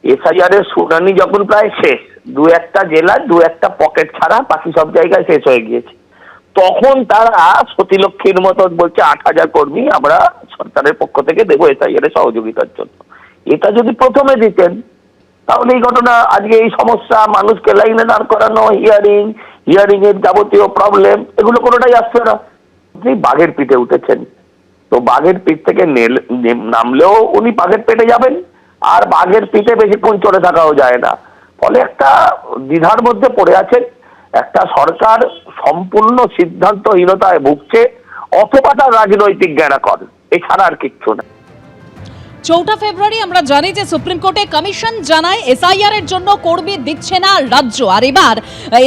SIR এর শুনানি যখন প্রায় শেষ, দু একটা জেলার দু একটা পকেট ছাড়া বাকি সব জায়গায় শেষ হয়ে গিয়েছে, তখন তারা সতীলক্ষ্মীর মতো বলছে 8,000 কর্মী আমরা সরকারের পক্ষ থেকে দেবো এসআইআর এর সহযোগিতার জন্য। এটা যদি প্রথমে দিতেন তাহলে এই ঘটনা, আজকে এই সমস্যা, মানুষকে লাইনে দাঁড় করানো, হিয়ারিং এর যাবতীয় প্রবলেম, এগুলো কোনোটাই আসছে না। আপনি বাঘের পিঠে উঠেছেন, তো বাঘের পিঠ থেকে নামলেও উনি বাঘের পেটে যাবেন, আর বাঘের পিঠে বেশিক্ষণ চড়ে থাকাও যায় না। ফলে একটা দ্বিধার মধ্যে পড়ে আছেন। একটা সরকার সম্পূর্ণ সিদ্ধান্তহীনতায় ভুগছে, অথবা তার রাজনৈতিক জ্ঞানাকর, এছাড়া আর কিচ্ছু না। 4 ফেব্রুয়ারি আমরা জানি যে সুপ্রিম কোর্টে কমিশন জানায় এসআইআর এর জন্য কর্মী দিচ্ছে না রাজ্য, আর এবার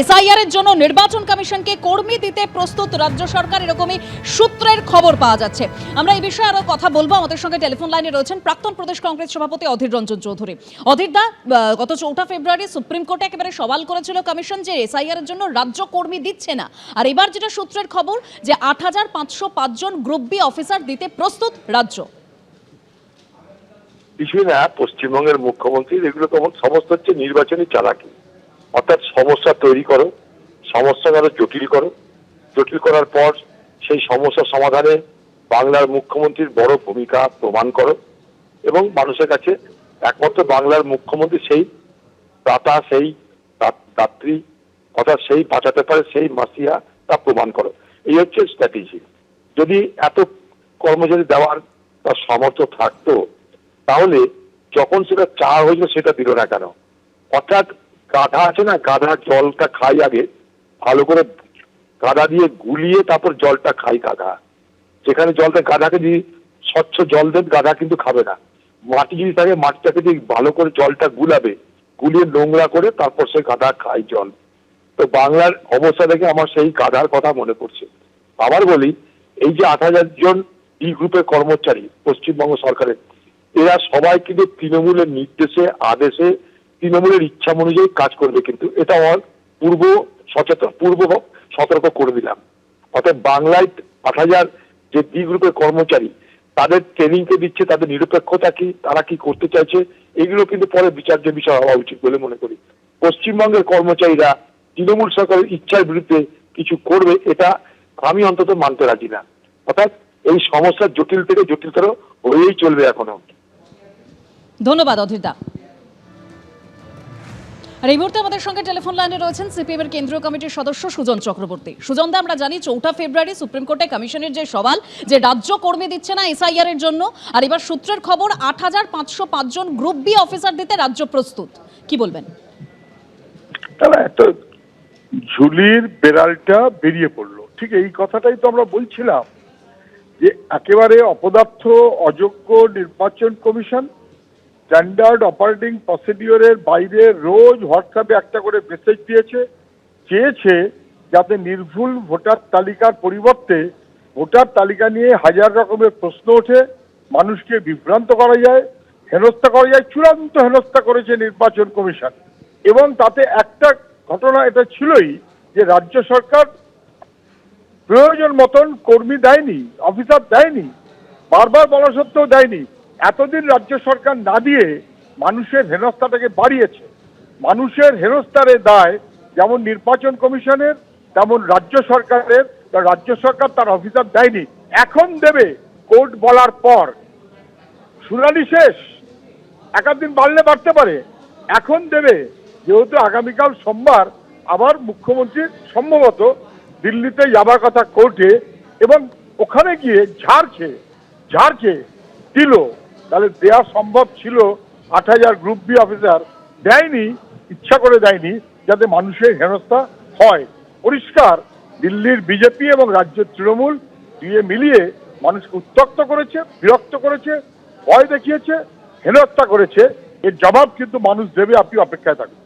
এসআইআর এর জন্য নির্বাচন কমিশনকে কর্মী দিতে প্রস্তুত রাজ্য সরকার, এরকমই সূত্রের খবর পাওয়া যাচ্ছে। আমরা এই বিষয়ে আরো কথা বলবো। আমাদের সঙ্গে টেলিফোন লাইনে রয়েছেন প্রাক্তন প্রদেশ কংগ্রেস সভাপতি অধীর রঞ্জন চৌধুরী। অধীর দা, গত 4 ফেব্রুয়ারি সুপ্রিম কোর্টে একেবারে সওয়াল করেছিল কমিশন যে এসআইআর এর জন্য রাজ্য কর্মী দিচ্ছে না, আর এবার যেটা সূত্রের খবর যে 8,505 জন গ্রুপ বি অফিসার দিতে প্রস্তুত রাজ্য। কিছুই না, পশ্চিমবঙ্গের মুখ্যমন্ত্রীর এগুলো তখন সমস্ত হচ্ছে নির্বাচনী চালাকি। অর্থাৎ সমস্যা তৈরি করো, সমস্যা আরো জটিল করো, জটিল করার পর সেই সমস্যা সমাধানে বাংলার মুখ্যমন্ত্রীর বড় ভূমিকা প্রমাণ করো, এবং মানুষের কাছে একমাত্র বাংলার মুখ্যমন্ত্রী সেই দাতা, সেই দাত্রী, অর্থাৎ সেই বাঁচাতে পারে, সেই মাসিয়া, তা প্রমাণ করো। এই হচ্ছে স্ট্র্যাটেজি। যদি এত কর্মচারী দেওয়ার তার সামর্থ্য থাকতো, তাহলে যখন সেটা চা হয়েছিল সেটা দিল না কেন? অর্থাৎ গাধা আছে না, গাধা জলটা খাই আগে ভালো করে, গাধা দিয়ে গুলিয়ে তারপর জলটা খাই গাধা। যেখানে জলটা গাধাকে যদি স্বচ্ছ জল দেন, গাধা কিন্তু খাবে না। মাটি যদি থাকে, মাটিটাকে দিয়ে ভালো করে জলটা গুলাবে, গুলিয়ে নোংরা করে তারপর সে গাধা খায় জল। তো বাংলার অবস্থা দেখে আমার সেই গাধার কথা মনে পড়ছে। আবার বলি, এই যে 8,000 জন ই গ্রুপের কর্মচারী পশ্চিমবঙ্গ সরকারের, এরা সবাই কিন্তু তৃণমূলের নির্দেশে, আদেশে, তৃণমূলের ইচ্ছা অনুযায়ী কাজ করবে। কিন্তু এটা আমার পূর্ব সতর্ক করে দিলাম। অর্থাৎ বাংলায় 8,000 যে ডি গ্রুপের কর্মচারী, তাদের ট্রেনিং কে দিচ্ছে, তাদের নিরপেক্ষতা কি, তারা কি করতে চাইছে, এগুলো কিন্তু পরে বিচার্য বিষয় হওয়া উচিত বলে মনে করি। পশ্চিমবঙ্গের কর্মচারীরা তৃণমূল সরকারের ইচ্ছার বিরুদ্ধে কিছু করবে, এটা আমি অন্তত মানতে রাজি না। অর্থাৎ এই সমস্যার জটিল থেকে জটিলতর হয়েই চলবে এখনো। ধন্যবাদ অধীর দা। আর এই মুহূর্তে আমাদের সঙ্গে টেলিফোন লাইনে রয়েছেন সিপিএম এর কেন্দ্রীয় কমিটির সদস্য সুজন চক্রবর্তী। সুজন দা, আমরা জানি 4 ফেব্রুয়ারি সুপ্রিম কোর্টে কমিশনের যে সওয়াল যে রাজ্য কর্মী দিচ্ছে না এসআইআর এর জন্য, আর এবার সূত্রের খবর 8,505 জন গ্রুপ বি অফিসার দিতে রাজ্য প্রস্তুত, কি বলবেন? তাহলে একটা ঝুলির বেড়ালটা বেরিয়ে পড়লো, ঠিক এই কথাটাই তো আমরা বলছিলাম যে একেবারে অপদার্থ, অযোগ্য নির্বাচন কমিশন স্ট্যান্ডার্ড অপারেটিং প্রসিডিওরের বাইরে রোজ হোয়াটসঅ্যাপে একটা করে মেসেজ দিয়েছে, চেয়েছে যাতে নির্ভুল ভোটার তালিকার পরিবর্তে ভোটার তালিকা নিয়ে হাজার রকমের প্রশ্ন ওঠে, মানুষকে বিভ্রান্ত করা যায়, হেনস্থা করা যায়। চূড়ান্ত হেনস্থা করেছে নির্বাচন কমিশন। এবং তাতে একটা ঘটনা এটা ছিলই যে রাজ্য সরকার প্রয়োজন মতন কর্মী দেয়নি, অফিসার দেয়নি, বারবার বলা সত্ত্বেও দেয়নি। এতদিন রাজ্য সরকার না দিয়ে মানুষের হেনস্থাটাকে বাড়িয়েছে। মানুষের হেনস্থার দায় যেমন নির্বাচন কমিশনের, তেমন রাজ্য সরকারের। রাজ্য সরকার তার অফিসার দেয়নি, এখন দেবে কোর্ট বলার পর। শুনানি শেষ, একাধিন বাড়লে বাড়তে পারে, এখন দেবে। যেহেতু আগামীকাল সোমবার আবার মুখ্যমন্ত্রী সম্ভবত দিল্লিতে যাবার কথা কোর্টে, এবং ওখানে গিয়ে ঝাড়ছে দিল, তাহলে দেওয়া সম্ভব ছিল। 8,000 গ্রুপ বি অফিসার দেয়নি, ইচ্ছা করে দেয়নি, যাতে মানুষের হেনস্থা হয়। পরিষ্কার দিল্লির বিজেপি এবং রাজ্যের তৃণমূল দিয়ে মিলিয়ে মানুষকে উত্ত্যক্ত করেছে, বিরক্ত করেছে, ভয় দেখিয়েছে, হেনস্থা করেছে। এর জবাব কিন্তু মানুষ দেবে, আপনি অপেক্ষায় থাকুন।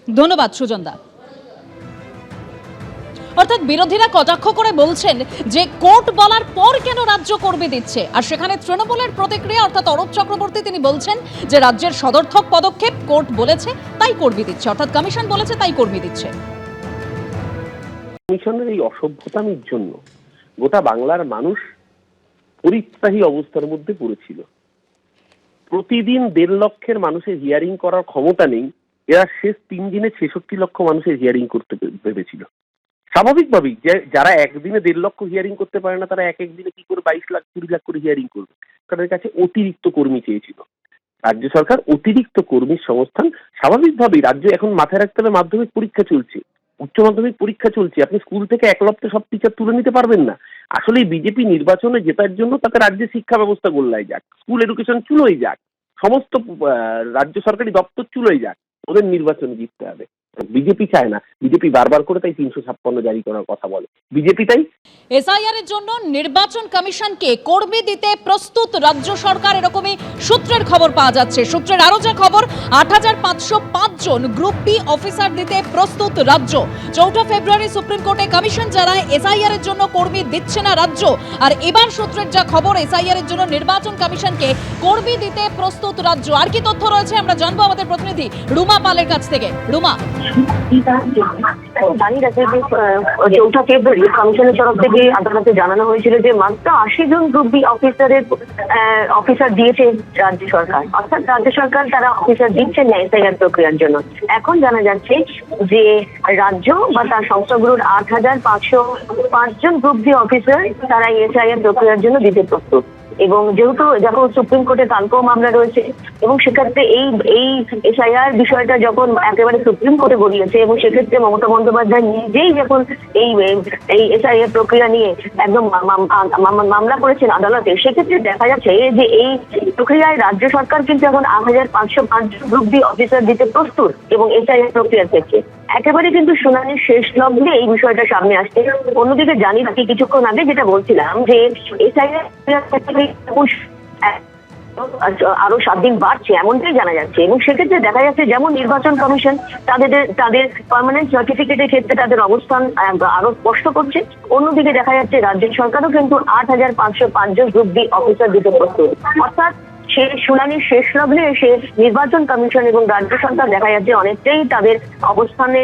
ধন্যবাদ সুজন দা। অর্থাৎ বিরোধীরা কটাক্ষ করে বলছেন যে কোর্ট বলার পর কেন রাজ্য কর্মী দিচ্ছে, আর সেখানে তৃণমূলের প্রতিক্রিয়া, অর্থাৎ অরূপ চক্রবর্তী তিনি বলছেন যে রাজ্যের সদর্থক পদক্ষেপ, কোর্ট বলেছে তাই কর্মী দিচ্ছে, অর্থাৎ কমিশন বলেছে তাই কর্মী দিচ্ছে। কমিশনের এই অসভ্যতামির জন্য গোটা বাংলার মানুষ পরিত্রাহী অবস্থার মধ্যে পড়েছিল। প্রতিদিন 1.5 লক্ষের মানুষের হিয়ারিং করার ক্ষমতা নেই, এরা শেষ 3 দিনে 66 লক্ষ মানুষের হিয়ারিং করতে ভেবেছিল। স্বাভাবিকভাবেই যারা একদিনে 1.5 লক্ষ হিয়ারিং করতে পারে না, তারা এক দিনে কি করে 22 লাখ 20 লাখ করে হিয়ারিং করবে? তাদের কাছে অতিরিক্ত কর্মী চেয়েছিল রাজ্য সরকার, অতিরিক্ত কর্মীর সংস্থান। স্বাভাবিকভাবেই রাজ্য এখন মাথায় রাখতে হবে মাধ্যমিক পরীক্ষা চলছে, উচ্চ মাধ্যমিক পরীক্ষা চলছে, আপনি স্কুল থেকে একলপ্তে সব টিচার তুলে নিতে পারবেন না। আসলে বিজেপি নির্বাচনে জেতার জন্য তাতে রাজ্যের শিক্ষা ব্যবস্থা গোল্লায় যাক, স্কুল এডুকেশন চুলোই যাক, সমস্ত রাজ্য সরকারি দপ্তর চুলোই যাক, ওদের নির্বাচনে জিততে হবে। বিজেপি চায় না, বিজেপি বারবার করে তাই 356 জারি করার কথা বলে। বিজেপি তাই এসআইআর এর জন্য নির্বাচন কমিশনকে কর্মী দিতে প্রস্তুত রাজ্য সরকার, এরকমই সূত্রের খবর পাওয়া যাচ্ছে। সূত্রের আরো যা খবর, 8505 জন গ্রুপ বি অফিসার দিতে প্রস্তুত রাজ্য। 4 ফেব্রুয়ারি সুপ্রিম কোর্টে কমিশন জানায় এসআইআর এর জন্য কর্মী দিচ্ছে না রাজ্য। আর এবার সূত্রের যা খবর, এসআইআর এর জন্য নির্বাচন কমিশনকে কর্মী দিতে প্রস্তুত রাজ্য। আর কি তথ্য রয়েছে আমরা জানবো আমাদের প্রতিনিধি রুমা পালের কাছ থেকে। রুমা, জানি রাখে যে 4 ফেব্রুয়ারি কমিশনের তরফ থেকে আদালতে জানানো হয়েছিল যে মাত্র 80 জন গ্রুপ বি অফিসার দিয়েছে রাজ্য সরকার, অর্থাৎ রাজ্য সরকার তারা অফিসার দিচ্ছেন না এসআইআর প্রক্রিয়ার জন্য। এখন জানা যাচ্ছে যে রাজ্য বা তার সংস্থাগুলোর 8505 জন গ্রুপ বি অফিসার তারা এসআইআর প্রক্রিয়ার জন্য দিতে প্রস্তুত। এবং যেহেতু যখন সুপ্রিম কোর্টে কালকেও মামলা রয়েছে এবং সেক্ষেত্রে এই এসআইআর বিষয়টা যখন একেবারে সুপ্রিম কোর্টে গড়িয়েছে এবং সেক্ষেত্রে মমতা বন্দ্যোপাধ্যায় নিজেই যখন এই এসআইআর প্রক্রিয়া নিয়ে একদম মামলা করেছেন আদালতে, সেক্ষেত্রে দেখা যাচ্ছে যে এই প্রক্রিয়ায় রাজ্য সরকার কিন্তু এখন 8505 গ্রুপ বি অফিসার দিতে প্রস্তুত এবং এসআইআর প্রক্রিয়ার ক্ষেত্রে একেবারে কিন্তু শুনানির শেষ লগ্নে এই বিষয়টা সামনে আসছে। অন্যদিকে জানি রাখি কিছুক্ষণ আগে যেটা বলছিলাম যে এসআইআর আরো 7 দিন বাড়ছে এমনটাই জানা যাচ্ছে। এবং সেক্ষেত্রে দেখা যাচ্ছে যেমন নির্বাচন কমিশন তাদের পার্মানেন্ট সার্টিফিকেটের ক্ষেত্রে তাদের অবস্থান আরো স্পষ্ট করছে, অন্যদিকে দেখা যাচ্ছে রাজ্য সরকারও কিন্তু 8505 জন গ্রুপ বি অফিসার দিতে প্রস্তুত। অর্থাৎ সেই শুনানির শেষ লগ্নে এসে নির্বাচন কমিশন এবং রাজ্য সরকার দেখা যাচ্ছে অনেকটাই তাদের অবস্থানে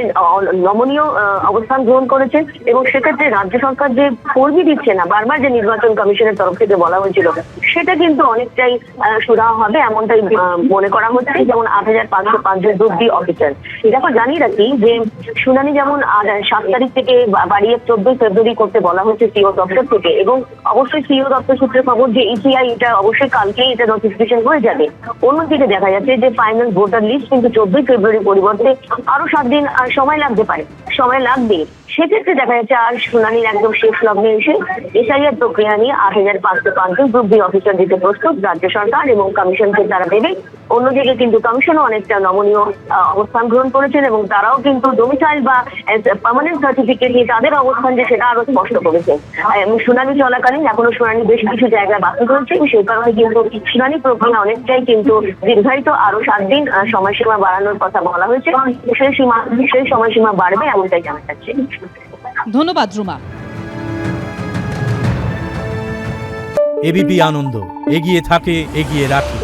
নমনীয় অবস্থান গ্রহণ করেছে। এবং সেক্ষেত্রে রাজ্য সরকার যে কর্মী দিচ্ছে না, বারবার যে নির্বাচন কমিশনের তরফ থেকে বলা হয়েছিল, সেটা কিন্তু অনেকটাই সুরাহা হবে এমনটাই মনে করা হচ্ছে। যেমন 8505 জন গ্রুপ বি অফিসার, দেখো জানি রাখি যে শুনানি যেমন 7 তারিখ থেকে বাড়িয়ে 14 ফেব্রুয়ারি করতে বলা হয়েছে সিও দপ্তর থেকে। এবং অবশ্যই সিও দপ্তর সূত্রে খবর যে ইসিআই এটা অবশ্যই কালকেই এটা নোটিফিকেশন হয়ে যাবে। অন্যদিকে দেখা যাচ্ছে যে ফাইনাল ভোটার লিস্ট কিন্তু 14 ফেব্রুয়ারি পরিবর্তে আরো 7 দিন সময় লাগতে পারে, সময় লাগবে। সেক্ষেত্রে দেখা যাচ্ছে আর শুনানির একদম শেষ লগ্নে এসে এসআইআর প্রক্রিয়া নিয়ে 8505 জন গ্রুপ বি অফিসার দিতে প্রস্তুত রাজ্য সরকার এবং কমিশনকে তারা দেবে। অন্যদিকে কিন্তু কমিশনও অনেকটা নমনীয় অবস্থান গ্রহণ করেছেন এবং তারাও কিন্তু ডোমিসাইল বা পার্মানেন্ট সার্টিফিকেট নিয়ে তাদের অবস্থান যে সেটা আরো স্পষ্ট করেছে। শুনানি চলাকালীন এখনো শুনানি বেশ কিছু জায়গায় বাকি রয়েছে, সেই কারণে কিন্তু শুনানি প্রক্রিয়া অনেকটাই কিন্তু দীর্ঘায়িত, আরো 7 দিন সময়সীমা বাড়ানোর কথা বলা হয়েছে। সেই সময়সীমা বাড়বে এমনটাই জানা যাচ্ছে। ধন্যবাদ রুমা। এবিপি আনন্দ, এগিয়ে থাকে, এগিয়ে রাখে।